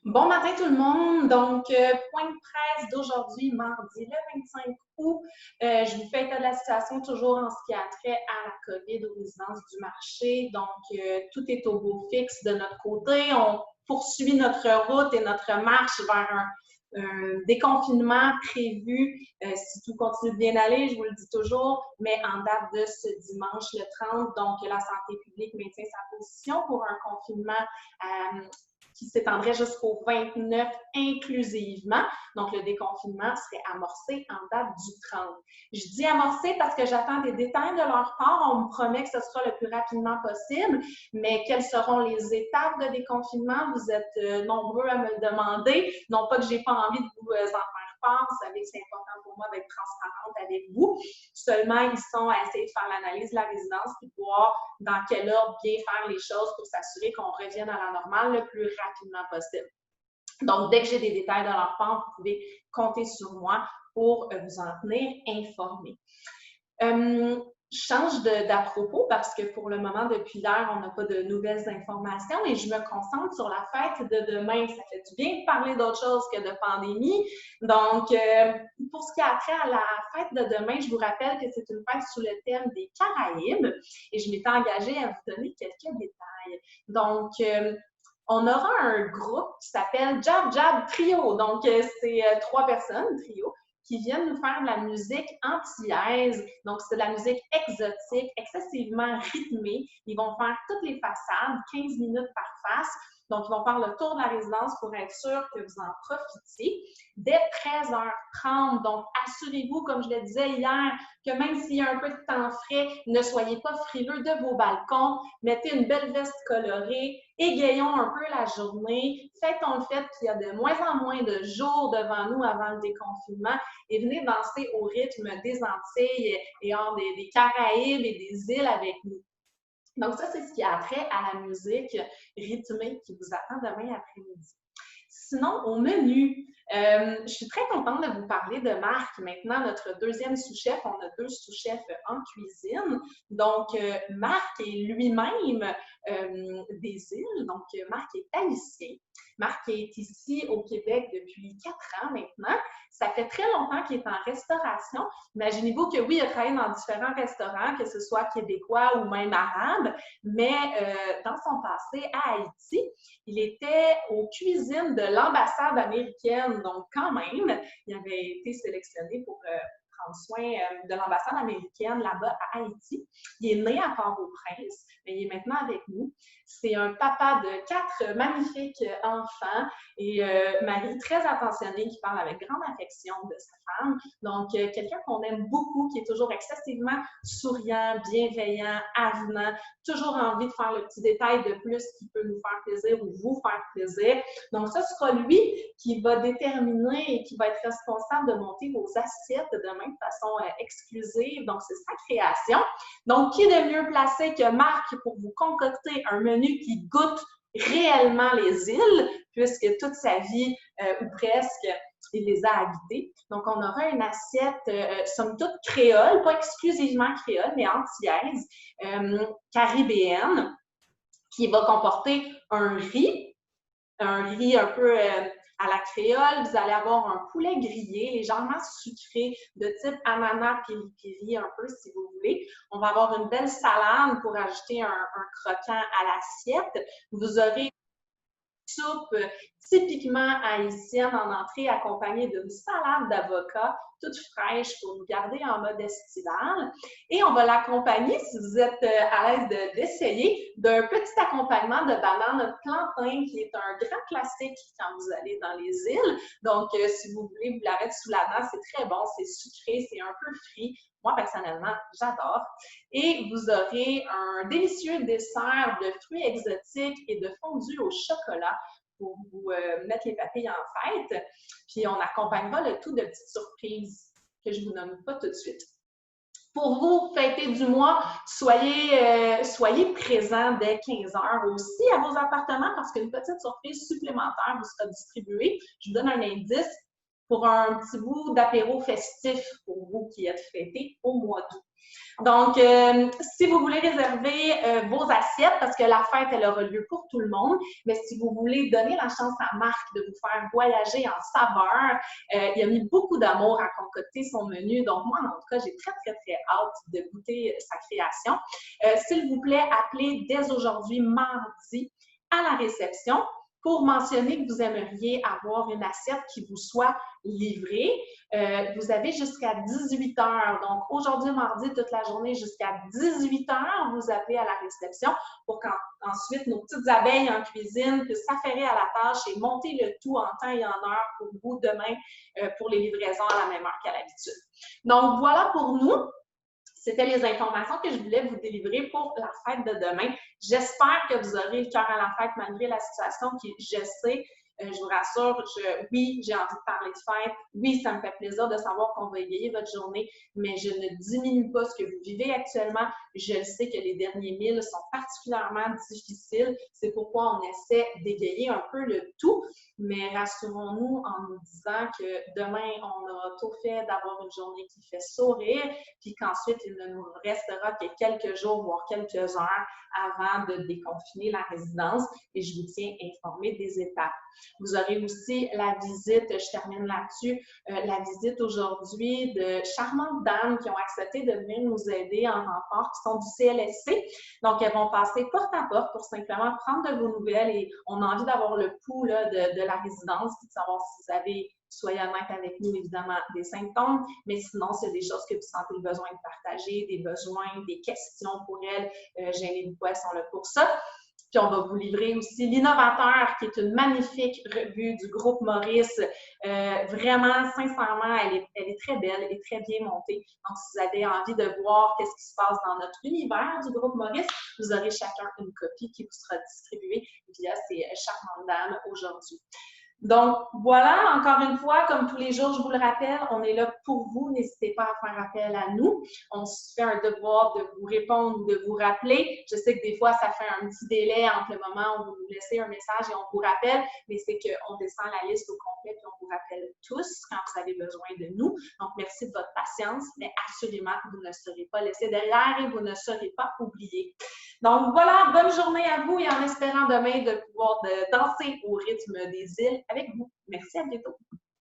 Bon matin tout le monde. Donc, point de presse d'aujourd'hui, mardi le 25 août. Je vous fais état de la situation toujours en ce qui a trait à la COVID, aux résidences du marché. Donc, tout est au beau fixe de notre côté. On poursuit notre route et notre marche vers un déconfinement prévu, si tout continue de bien aller, je vous le dis toujours, mais en date de ce dimanche le 30. Donc, la santé publique maintient sa position pour un confinement qui s'étendrait jusqu'au 29 inclusivement. Donc, le déconfinement serait amorcé en date du 30. Je dis amorcé parce que j'attends des détails de leur part. On me promet que ce sera le plus rapidement possible, mais quelles seront les étapes de déconfinement? Vous êtes nombreux à me le demander. Non pas que j'ai pas envie de vous en faire part. Vous savez que c'est important pour moi d'être transparente avec vous. Seulement, ils sont à essayer de faire l'analyse de la résidence et de voir dans quel ordre bien faire les choses pour s'assurer qu'on revienne à la normale le plus rapidement possible. Donc, dès que j'ai des détails de leur part, vous pouvez compter sur moi pour vous en tenir informé. Je change d'à propos parce que pour le moment, depuis hier, on n'a pas de nouvelles informations et je me concentre sur la fête de demain. Ça fait du bien de parler d'autre chose que de pandémie. Donc, pour ce qui a trait à la fête de demain, je vous rappelle que c'est une fête sous le thème des Caraïbes et je m'étais engagée à vous donner quelques détails. Donc, on aura un groupe qui s'appelle Jab Jab Trio. Donc, c'est 3 personnes, trio, qui viennent nous faire de la musique antillaise. Donc, c'est de la musique exotique, excessivement rythmée. Ils vont faire toutes les façades, 15 minutes par face. Donc, ils vont faire le tour de la résidence pour être sûr que vous en profitiez. Dès 13h30, donc assurez-vous, comme je le disais hier, que même s'il y a un peu de temps frais, ne soyez pas frileux de vos balcons. Mettez une belle veste colorée, égayons un peu la journée, fêtons le fait qu'il y a de moins en moins de jours devant nous avant le déconfinement et venez danser au rythme des Antilles et hors des Caraïbes et des îles avec nous. Donc ça, c'est ce qui a trait à la musique rythmée qui vous attend demain après-midi. Sinon, au menu, je suis très contente de vous parler de Marc. Maintenant, notre deuxième sous-chef, on a 2 sous-chefs en cuisine. Donc, Marc est lui-même des îles. Donc, Marc est haïtien. Marc est ici au Québec depuis 4 ans maintenant. Ça fait très longtemps qu'il est en restauration. Imaginez-vous que oui, il a travaillé dans différents restaurants, que ce soit québécois ou même arabes, mais dans son passé à Haïti, il était aux cuisines de l'ambassade américaine. Donc, quand même, il avait été sélectionné pour prendre soin de l'ambassade américaine là-bas à Haïti. Il est né à Port-au-Prince, mais il est maintenant avec nous. C'est un papa de 4 magnifiques enfants et mari très attentionné qui parle avec grande affection de sa femme. Donc, quelqu'un qu'on aime beaucoup, qui est toujours excessivement souriant, bienveillant, avenant, toujours envie de faire le petit détail de plus qui peut nous faire plaisir ou vous faire plaisir. Donc, ça sera lui qui va déterminer et qui va être responsable de monter vos assiettes demain de façon exclusive. Donc, c'est sa création. Donc, qui est de mieux placé que Marc pour vous concocter un menu qui goûte réellement les îles, puisque toute sa vie, ou presque, il les a habitées. Donc, on aura une assiette, somme toute créole, pas exclusivement créole, mais antillaise, caribéenne, qui va comporter un riz un peu à la créole. Vous allez avoir un poulet grillé, légèrement sucré, de type ananas piri-piri, un peu si vous voulez. On va avoir une belle salade pour ajouter un croquant à l'assiette. Vous aurez soupe typiquement haïtienne en entrée accompagnée d'une salade d'avocat toute fraîche pour nous garder en mode estival. Et on va l'accompagner, si vous êtes à l'aise d'essayer, d'un petit accompagnement de banane plantain qui est un grand classique quand vous allez dans les îles. Donc, si vous voulez vous la mettre sous la dent, c'est très bon, c'est sucré, c'est un peu frit. Moi, personnellement, j'adore. Et vous aurez un délicieux dessert de fruits exotiques et de fondue au chocolat pour vous mettre les papilles en fête. Puis, on accompagnera le tout de petites surprises que je ne vous nomme pas tout de suite. Pour vous, fêter du mois, soyez présents dès 15h aussi à vos appartements parce qu'une petite surprise supplémentaire vous sera distribuée. Je vous donne un indice pour un petit bout d'apéro festif pour vous qui êtes fêtés au mois d'août. Donc, si vous voulez réserver vos assiettes, parce que la fête, elle aura lieu pour tout le monde, mais si vous voulez donner la chance à Marc de vous faire voyager en saveur, il a mis beaucoup d'amour à concocter son menu. Donc, moi, en tout cas, j'ai très, très, très hâte de goûter sa création. S'il vous plaît, appelez dès aujourd'hui, mardi, à la réception pour mentionner que vous aimeriez avoir une assiette qui vous soit livrée. Vous avez jusqu'à 18 heures. Donc, aujourd'hui, mardi, toute la journée, jusqu'à 18 heures, vous appelez à la réception pour qu'ensuite nos petites abeilles en cuisine puissent s'affairer à la tâche et monter le tout en temps et en heure pour vous demain pour les livraisons à la même heure qu'à l'habitude. Donc, voilà pour nous. C'était les informations que je voulais vous délivrer pour la fête de demain. J'espère que vous aurez le cœur à la fête malgré la situation qui, je sais, je vous rassure, oui, j'ai envie de parler de fête. Oui, ça me fait plaisir de savoir qu'on va égayer votre journée, mais je ne diminue pas ce que vous vivez actuellement. Je sais que les derniers milles sont particulièrement difficiles. C'est pourquoi on essaie d'égayer un peu le tout. Mais rassurons-nous en nous disant que demain, on aura tout fait d'avoir une journée qui fait sourire, puis qu'ensuite, il ne nous restera que quelques jours, voire quelques heures avant de déconfiner la résidence et je vous tiens informé des étapes. Vous aurez aussi la visite, je termine là-dessus, la visite aujourd'hui de charmantes dames qui ont accepté de venir nous aider en renfort, qui sont du CLSC. Donc, elles vont passer porte à porte pour simplement prendre de vos nouvelles et on a envie d'avoir le pouls là, de la résidence, de savoir si vous avez, soyez honnête avec nous, évidemment, des symptômes, mais sinon, c'est des choses que vous sentez le besoin de partager, des besoins, des questions pour elles, gênez-vous pas, elles sont là pour ça. Puis on va vous livrer aussi l'Innovateur, qui est une magnifique revue du groupe Maurice. Vraiment, sincèrement, elle est très belle, elle est très bien montée. Donc, si vous avez envie de voir qu'est-ce qui se passe dans notre univers du groupe Maurice, vous aurez chacun une copie qui vous sera distribuée via ces charmantes dames aujourd'hui. Donc, voilà, encore une fois, comme tous les jours, je vous le rappelle, on est là pour vous. N'hésitez pas à faire appel à nous. On se fait un devoir de vous répondre ou de vous rappeler. Je sais que des fois, ça fait un petit délai entre le moment où vous nous laissez un message et on vous rappelle, mais c'est qu'on descend la liste au complet et on vous rappelle tous quand vous avez besoin de nous. Donc, merci de votre patience, mais assurément, vous ne serez pas laissés derrière et vous ne serez pas oubliés. Donc, voilà, bonne journée à vous et en espérant demain de pouvoir danser au rythme des îles avec vous. Merci, à bientôt.